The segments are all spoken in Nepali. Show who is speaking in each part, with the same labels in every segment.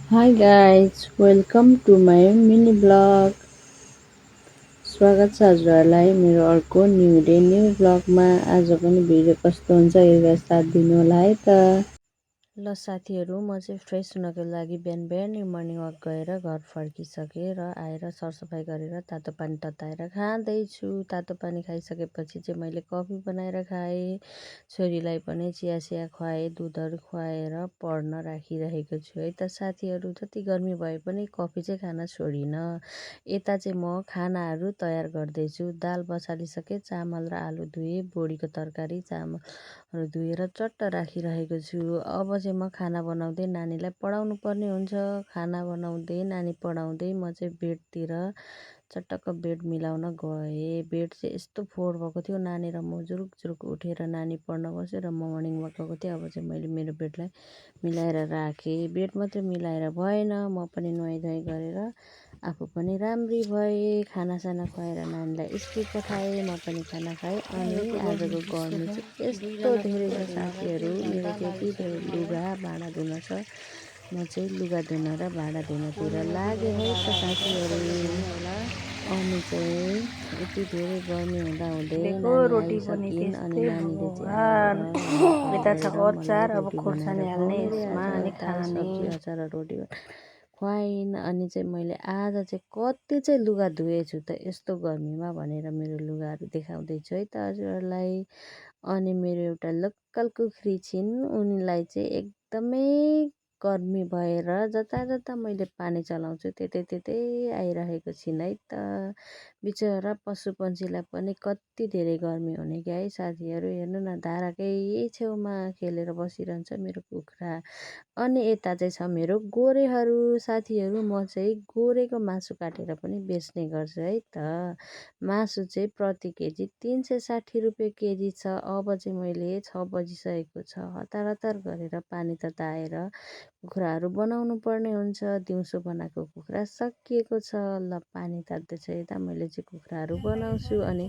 Speaker 1: Hi guys, welcome to my mini blog. स्वागत छ हजुरहरूलाई मेरो अर्को न्यू डे न्यू ब्लगमा। आज पनि भिडियो कस्तो हुन्छ हेरेर साथ दिनु होला है त। ल साथीहरू, म चाहिँ फ्रेस हुनको लागि बिहान बिहानै मर्निङ वाक गएर घर फर्किसकेँ र आएर सरसफाइ गरेर तातो पानी तताएर खाँदैछु। तातो पानी खाइसकेपछि चाहिँ मैले कफी बनाएर खाएँ। छोरीलाई पनि चिया खुवाएँ, दुधहरू खुवाएर पढ्न राखिरहेको छु है त साथीहरू। जति गर्मी भए पनि कफी चाहिँ खान छोडिनँ। यता चाहिँ म खानाहरू तयार गर्दैछु। दाल बसालिसकेँ, चामल र आलु धुएँ, बोडीको तरकारी चामलहरू धुएर चट्ट राखिरहेको छु। अब चाहिँ म खाना बनाउँदै नानीलाई पढाउनु पर्ने हुन्छ। खाना बनाउँदै नानी पढाउँदै म चाहिँ बेडतिर चटक्क बेड मिलाउन गएँ। बेड चाहिँ यस्तो फोहोर भएको थियो, नानी र म जुरुक जुरुक उठेर नानी पढ्न बस्यो र म मर्निङ वाक गएको थिएँ। अब चाहिँ मैले मेरो बेडलाई मिलाएर राखेँ। बेड मात्रै मिलाएर भएन, म पनि नुहाइधुवाइ गरेर आफू पनि राम्री भएँ। खानासाना खुवाएर नानीलाई स्कुल पठाएँ, म पनि खाना खाएँ। अनि आजको गर्मी चाहिँ यस्तो धेरै छ साथीहरू। मेरो चाहिँ यति धेरै लुगा भाँडा धुन छ। म चाहिँ लुगा धुन र भाँडा धुनतिर लागेँ है त साथीहरू। अनि चाहिँ यति धेरै गर्मी हुँदाहुँदै नानी आइसकिन्। अनि नानीले चाहिँ यता छ अचार, अब खोर्सानी हाल्ने यसमा, अनि सब्जी अचार र रोटी खुवाइन्। अनि चाहिँ मैले आज चाहिँ कति चाहिँ लुगा धुएछु त यस्तो गर्मीमा भनेर मेरो लुगाहरू देखाउँदैछु है त हजुरहरूलाई। अनि मेरो एउटा लोकल कुखुरी छिन्, उनीलाई चाहिँ एकदमै गर्मी भएर जता जता मैले पानी चलाउँछु त्यतै त्यतै आइरहेको छिन् है त। बिचरा पशुपन्छीलाई पनि कति धेरै गर्मी हुने क्या है साथीहरू। हेर्नु न, धाराकै छेउमा खेलेर बसिरहन्छ मेरो कुखुरा। अनि यता चाहिँ छ मेरो गोरेहरू साथीहरू। म चाहिँ गोरेको मासु काटेर पनि बेच्ने गर्छु है त। मासु चाहिँ प्रति केजी 360 रुपियाँ केजी छ। अब चाहिँ मैले 6 बजिसकेको छ, हतार हतार गरेर पानी तताएर कुखुराहरू बनाउनु पर्ने हुन्छ। दिउँसो बनाएको कुखुरा सकिएको छ। ल पानी तात्दैछ यता, मैले चाहिँ कुखुराहरू बनाउँछु। अनि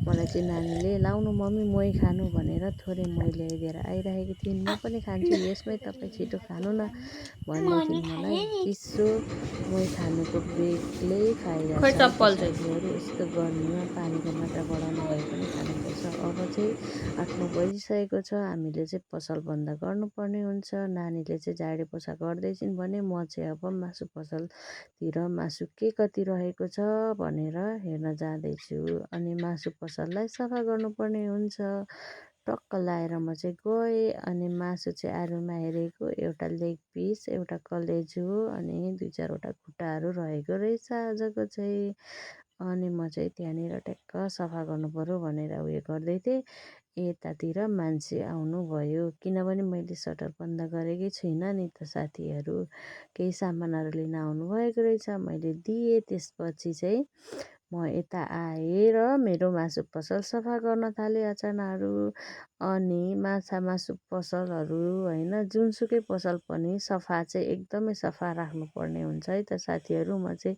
Speaker 1: मलाई चाहिँ नानीले लाउनु मम्मी मोही खानु भनेर थोरै मोही ल्याइदिएर आइरहेको थिइन्। म पनि खान्छु यसमै, तपाईँ छिटो खानु न भन्दै थिइन् मलाई। चिसो मोही खानुको बेग्लै फाइदा छ है त साथीहरू। यस्तो गर्मीमा पानीको मात्रा बढाउनु भए पनि खानुपर्छ। अब चाहिँ 8-9 बजिसकेको छ, हामीले चाहिँ पसल बन्द गर्नुपर्ने हुन्छ। नानीले चाहिँ झाडु पोछा गर्दैछिन् भने म चाहिँ अब मासु पसलतिर मासु के कति रहेको छ भनेर हेर्न जाँदैछु। अनि मासु पसललाई सफा गर्नुपर्ने हुन्छ। टक्क लाएर म चाहिँ गएँ। अनि मासु चाहिँ आलुमा हेरेको एउटा लेग पिस, एउटा कलेजो, अनि 2-4वटा खुट्टाहरू रहेको रहेछ आजको चाहिँ। अनि म चाहिँ त्यहाँनिर ट्याक्क सफा गर्नुपऱ्यो भनेर उयो गर्दै थिएँ। यतातिर मान्छे आउनुभयो, किनभने मैले सटर बन्द गरेकै छुइनँ नि त साथीहरू। केही सामानहरू लिन आउनुभएको रहेछ, मैले दिएँ। त्यसपछि चाहिँ म यता आएर मेरो मासु पसल सफा गर्न थालेँ अचानहरू। अनि मासु पसलहरू होइन, जुनसुकै पसल पनि सफा चाहिँ एकदमै सफा राख्नुपर्ने हुन्छ है त साथीहरू। म चाहिँ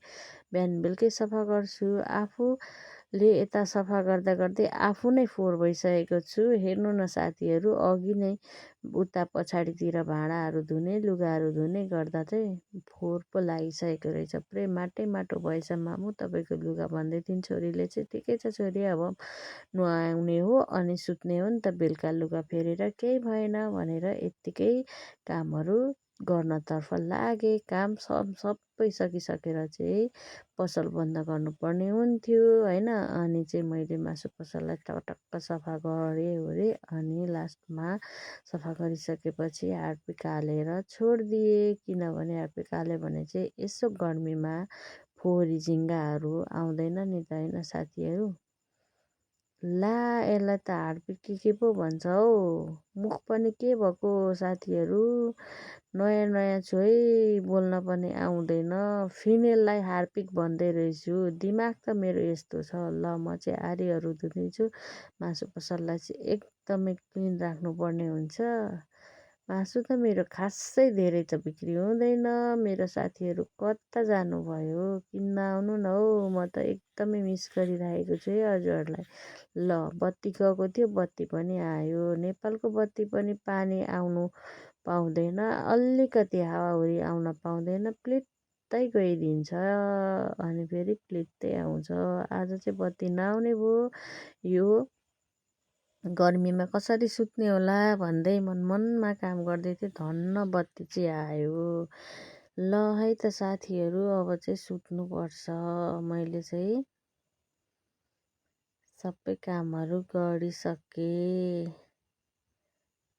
Speaker 1: बिहान बेलुकै सफा गर्छु। आफूले यता सफा गर्दा गर्दै आफू नै फोहोर भइसकेको छु। हेर्नु न साथीहरू, अघि नै उता पछाडितिर भाँडाहरू धुने, लुगाहरू धुने गर्दा चाहिँ फोहोर पो लागिसकेको रहेछ। पुरै माटै माटो भएछ मामु तपाईँको लुगा भन्दै थिइन्। छोरीले चाहिँ ठिकै छ छोरी, अब नुहाउने हो अनि सुत्ने हो नि त, बेलुका लुगा फेरेर केही भएन भनेर यत्तिकै कामहरू गर्नतर्फ लागेँ। काम सबै सकिसकेर चाहिँ पसल बन्द गर्नुपर्ने हुन्थ्यो होइन। अनि चाहिँ मैले मासु पसललाई टक्क सफा गरेँ। अनि लास्टमा सफा गरिसकेपछि हार्पिक हालेर छोडिदिएँ, किनभने हार्पिक हाल्यो भने चाहिँ यसो गर्मीमा फोहोरी झिँगाहरू आउँदैन नि त होइन साथीहरू। ला यसलाई त हार्पिक के पो भन्छ हौ, मुख पनि के भएको साथीहरू। नयाँ नयाँ छु है, बोल्न पनि आउँदैन। फिमेललाई हार्पिक भन्दै रहेछु, दिमाग त मेरो यस्तो छ। ल म चाहिँ आरीहरू धुँदैछु। मासु पसललाई चाहिँ एकदमै क्लिन राख्नुपर्ने हुन्छ। मासु त मेरो खासै धेरै त बिक्री हुँदैन। मेरो साथीहरू कता जानुभयो, किन्न आउनु न हौ। म त एकदमै मिस गरिरहेको छु है हजुरहरूलाई। ल बत्ती गएको थियो, बत्ती पनि आयो। नेपालको बत्ती पनि पानी आउनु पाउँदैन, अलिकति हावाहुरी आउन पाउँदैन, प्लित्तै गइदिन्छ अनि फेरि प्लित्तै आउँछ। आज चाहिँ बत्ती नआउने भयो। यो गर्मीमा कसरी सुत्ने होला भन्दै मनमनमा काम गर्दै थिएँ, धन्न बत्ती चाहिँ आयो। ल है त साथीहरू, अब चाहिँ सुत्नुपर्छ। मैले चाहिँ सबै कामहरू गरिसकेँ।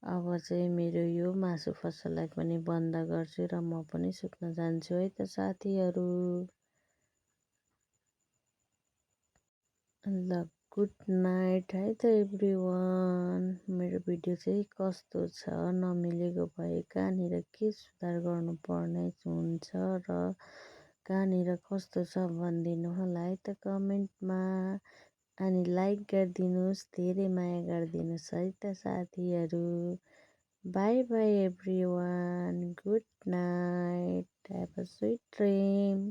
Speaker 1: अब चाहिँ मेरो यो मासु पसललाई पनि बन्द गर्छु र म पनि सुत्न जान्छु है त साथीहरू। ल गुड नाइट है त एभ्रिवान। मेरो भिडियो चाहिँ कस्तो छ, नमिलेको भए कहाँनिर के सुधार गर्नुपर्ने हुन्छ र कहाँनिर कस्तो छ भनिदिनु होला है त कमेन्टमा। अनि लाइक गरिदिनुहोस्, धेरै माया गरिदिनुहोस् है त साथीहरू। By by everyone, good night, have a sweet dream.